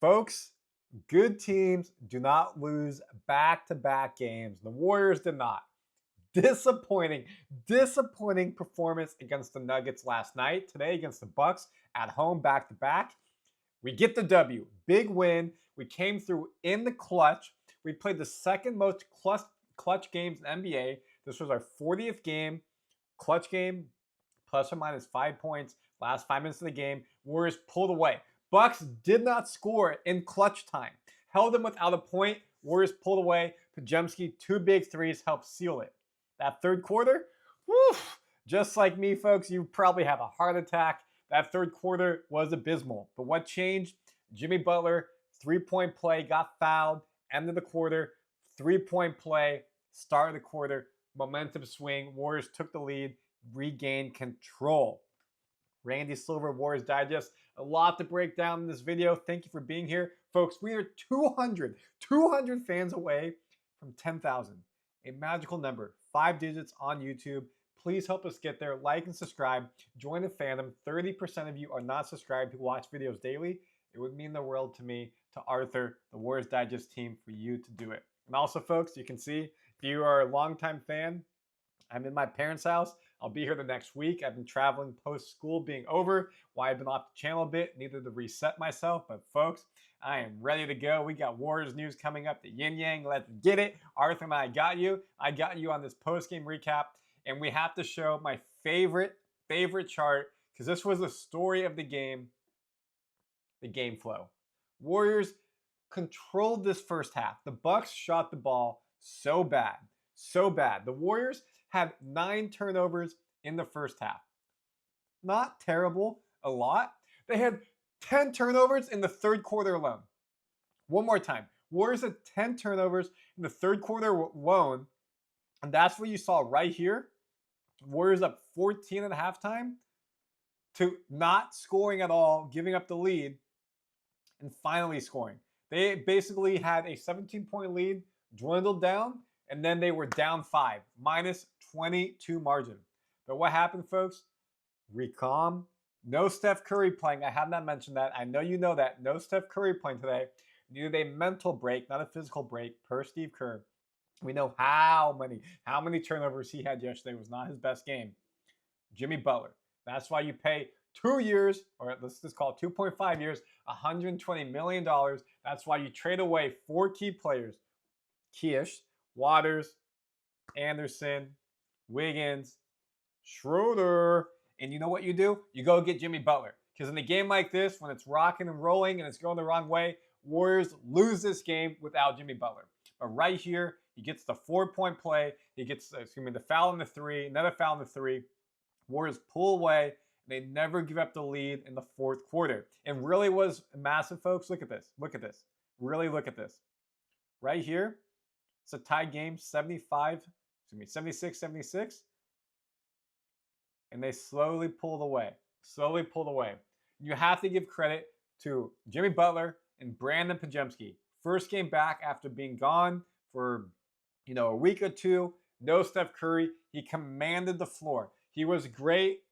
Folks, good teams do not lose back-to-back games. The Warriors did not. Disappointing performance against the Nuggets last night. Today against the Bucks at home back-to-back. We get the W. Big win. We came through in the clutch. We played the second most clutch games in NBA. This was our 40th game. Clutch game, plus or minus 5 points. Last 5 minutes of the game. Warriors pulled away. Bucks did not score in clutch time. Held them without a point. Warriors pulled away. Podziemski, 2 big threes helped seal it. That third quarter, just like me, folks, you probably have a heart attack. That third quarter was abysmal. But what changed? Jimmy Butler, 3-point play, got fouled, end of the quarter, 3-point play, start of the quarter, momentum swing. Warriors took the lead, regained control. Randy Silver, Warriors Digest. A lot to break down in this video. Thank you for being here. Folks, we are 200 fans away from 10,000. A magical number, 5 digits on YouTube. Please help us get there. Like and subscribe. Join the fandom. 30% of you are not subscribed who watch videos daily. It would mean the world to me, to Arthur, the Warriors Digest team, for you to do it. And also, folks, you can see, if you are a longtime fan, I'm in my parents' house. I'll be here the next week. I've been traveling post-school being over. Why I've been off the channel a bit, needed to reset myself. But folks, I am ready to go. We got Warriors news coming up, the yin yang. Let's get it. Arthur and I got you. I got you on this post-game recap. And we have to show my favorite chart, because this was the story of the game flow. Warriors controlled this first half. The Bucks shot the ball so bad. The Warriors had 9 turnovers in the first half. Not terrible, a lot. They had 10 turnovers in the third quarter alone. One more time. Warriors had 10 turnovers in the third quarter alone. And that's what you saw right here. Warriors up 14 at halftime to not scoring at all, giving up the lead, and finally scoring. They basically had a 17-point lead, dwindled down, and then they were down 5, minus 22 margin. But what happened, folks? Recalm. No Steph Curry playing. I have not mentioned that. I know you know that. No Steph Curry playing today. Needed a mental break, not a physical break, per Steve Kerr. We know how many turnovers he had yesterday. It was not his best game. Jimmy Butler. That's why you pay 2 years, or let's just call it 2.5 years, $120 million. That's why you trade away 4 key players. Keish, Waters, Anderson, Wiggins, Schroeder. And you know what you do? You go get Jimmy Butler. Because in a game like this, when it's rocking and rolling and it's going the wrong way, Warriors lose this game without Jimmy Butler. But right here, he gets the 4-point play. He gets, the foul in the 3, another foul in the 3. Warriors pull away. They never give up the lead in the fourth quarter. And really was massive, folks. Look at this. Really look at this. Right here, it's a tie game, 76-76. And they slowly pulled away. You have to give credit to Jimmy Butler and Brandin Podziemski. First game back after being gone for, a week or two. No Steph Curry. He commanded the floor. He was great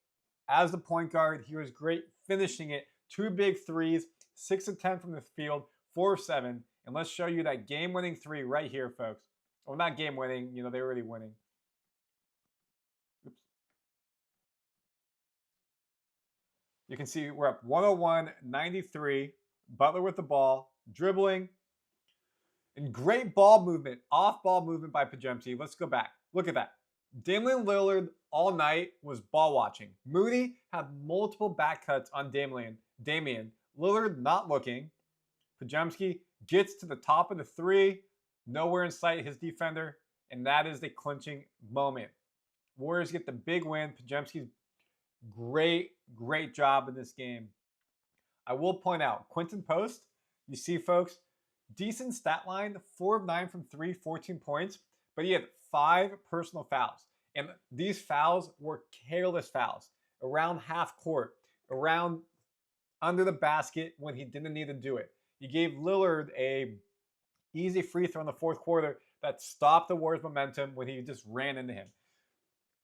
as the point guard. He was great finishing it. 2 big threes, 6 of 10 from the field, 4 of 7. And let's show you that game-winning 3 right here, folks. Well, not game-winning. They were already winning. Oops. You can see we're up 101-93. Butler with the ball, dribbling. And great ball movement, off-ball movement by Podziemski. Let's go back. Look at that. Damian Lillard all night was ball watching. Moody had multiple back cuts on Damian. Lillard not looking. Podziemski gets to the top of the 3. Nowhere in sight, his defender. And that is the clinching moment. Warriors get the big win. Podziemski's great job in this game. I will point out, Quinten Post, you see, folks, decent stat line, 4 of 9 from 3, 14 points, but he had 5 personal fouls. And these fouls were careless fouls, around half court, around under the basket when he didn't need to do it. He gave Lillard a easy free throw in the fourth quarter that stopped the Warriors' momentum when he just ran into him.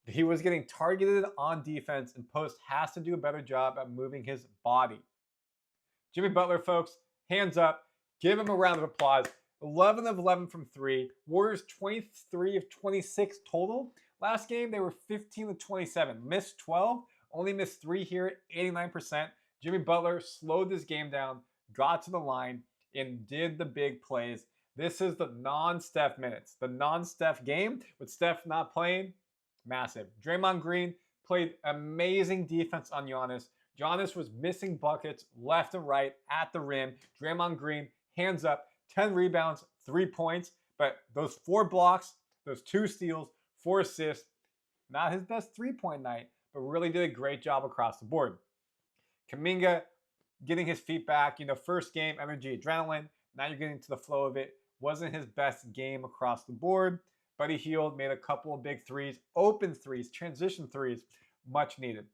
He was getting targeted on defense, and Post has to do a better job at moving his body. Jimmy Butler, folks, Hands up. Give him a round of applause. 11 of 11 from 3. Warriors 23 of 26 total. Last game, they were 15 of 27. Missed 12. Only missed 3 here at 89%. Jimmy Butler slowed this game down, got to the line, and did the big plays. This is the non-Steph minutes. The non-Steph game with Steph not playing, massive. Draymond Green played amazing defense on Giannis. Giannis was missing buckets left and right at the rim. Draymond Green, hands up, 10 rebounds, 3 points. But those 4 blocks, those 2 steals, 4 assists, not his best three-point night, but really did a great job across the board. Kuminga getting his feet back. First game, energy, adrenaline. Now you're getting to the flow of it. Wasn't his best game across the board, but he Hield, made a couple of big threes, open threes, transition threes, much needed.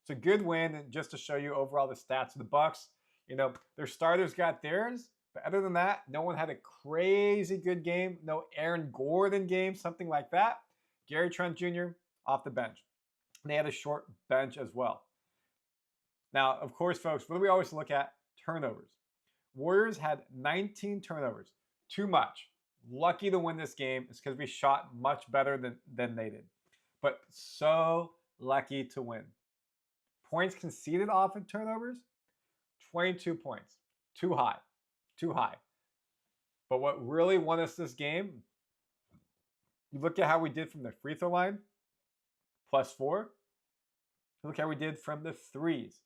It's a good win, and just to show you overall the stats of the Bucks, their starters got theirs, but other than that, no one had a crazy good game. No Aaron Gordon game, something like that. Gary Trent Jr. off the bench. They had a short bench as well. Now, of course, folks, what do we always look at? Turnovers. Warriors had 19 turnovers. Too much. Lucky to win this game. It's because we shot much better than they did. But so lucky to win. Points conceded off of turnovers, 22 points. Too high. Too high. But what really won us this game, you look at how we did from the free throw line, +4. Look how we did from the threes,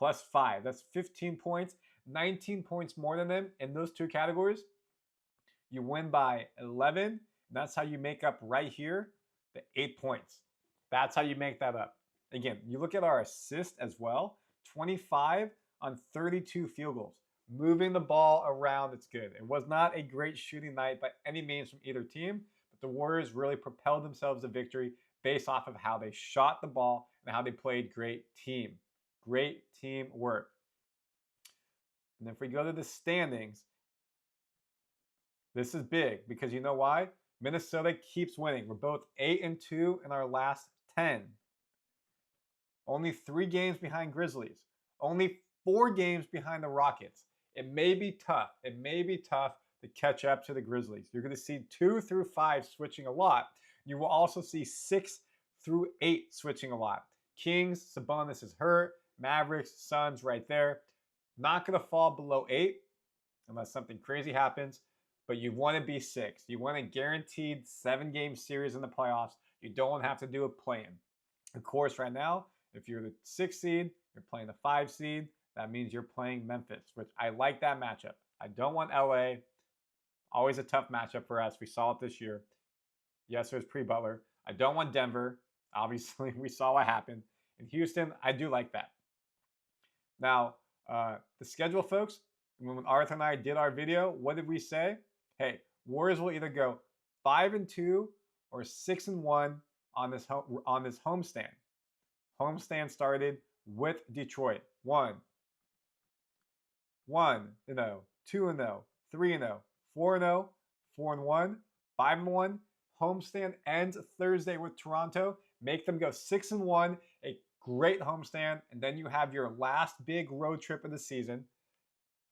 +5. That's 15 points, 19 points more than them in those 2 categories. You win by 11, and that's how you make up right here the 8 points. That's how you make that up. Again, you look at our assist as well, 25 on 32 field goals. Moving the ball around, it's good. It was not a great shooting night by any means from either team, but the Warriors really propelled themselves to victory based off of how they shot the ball and how they played great team work. And if we go to the standings, this is big because you know why? Minnesota keeps winning. We're both 8-2 in our last 10. Only 3 games behind Grizzlies. Only 4 games behind the Rockets. It may be tough. It may be tough to catch up to the Grizzlies. You're going to see 2 through 5 switching a lot. You will also see 6 through 8 switching a lot. Kings, Sabonis is hurt. Mavericks, Suns right there. Not going to fall below 8 unless something crazy happens. But you want to be 6. You want a guaranteed 7-game series in the playoffs. You don't have to do a play-in. Of course, right now, if you're the 6th seed, you're playing the 5 seed. That means you're playing Memphis, which I like that matchup. I don't want LA. Always a tough matchup for us. We saw it this year. Yes, it was pre-Butler. I don't want Denver. Obviously, we saw what happened. In Houston, I do like that. Now, the schedule, folks, when Arthur and I did our video, what did we say? Hey, Warriors will either go 5-2 or 6-1 on this homestand. Homestand started with Detroit. 1-0, 2-0, 3-0, 4-0, 4-1, 5-1. Homestand ends Thursday with Toronto. Make them go 6-1, a great homestand, and then you have your last big road trip of the season.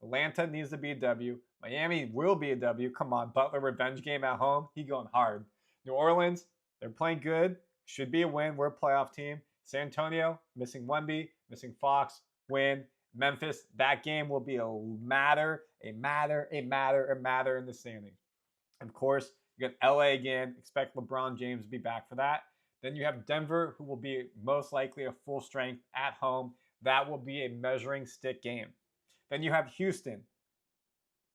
Atlanta needs to be a W. Miami will be a W. Come on, Butler revenge game at home. He going hard. New Orleans, they're playing good. Should be a win. We're a playoff team. San Antonio, missing Wemby, missing Fox, win. Memphis, that game will be a matter in the standings. Of course, you got LA again. Expect LeBron James to be back for that. Then you have Denver, who will be most likely a full strength at home. That will be a measuring stick game. Then you have Houston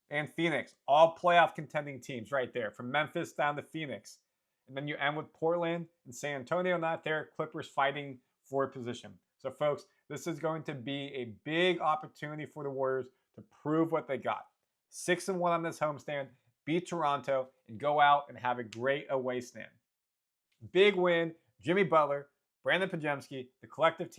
and Phoenix, all playoff contending teams right there, from Memphis down to Phoenix. And then you end with Portland and San Antonio not there, Clippers fighting for a position. So, folks, this is going to be a big opportunity for the Warriors to prove what they got. 6-1 on this homestand, beat Toronto, and go out and have a great away stand. Big win, Jimmy Butler, Brandin Podziemski, the collective team.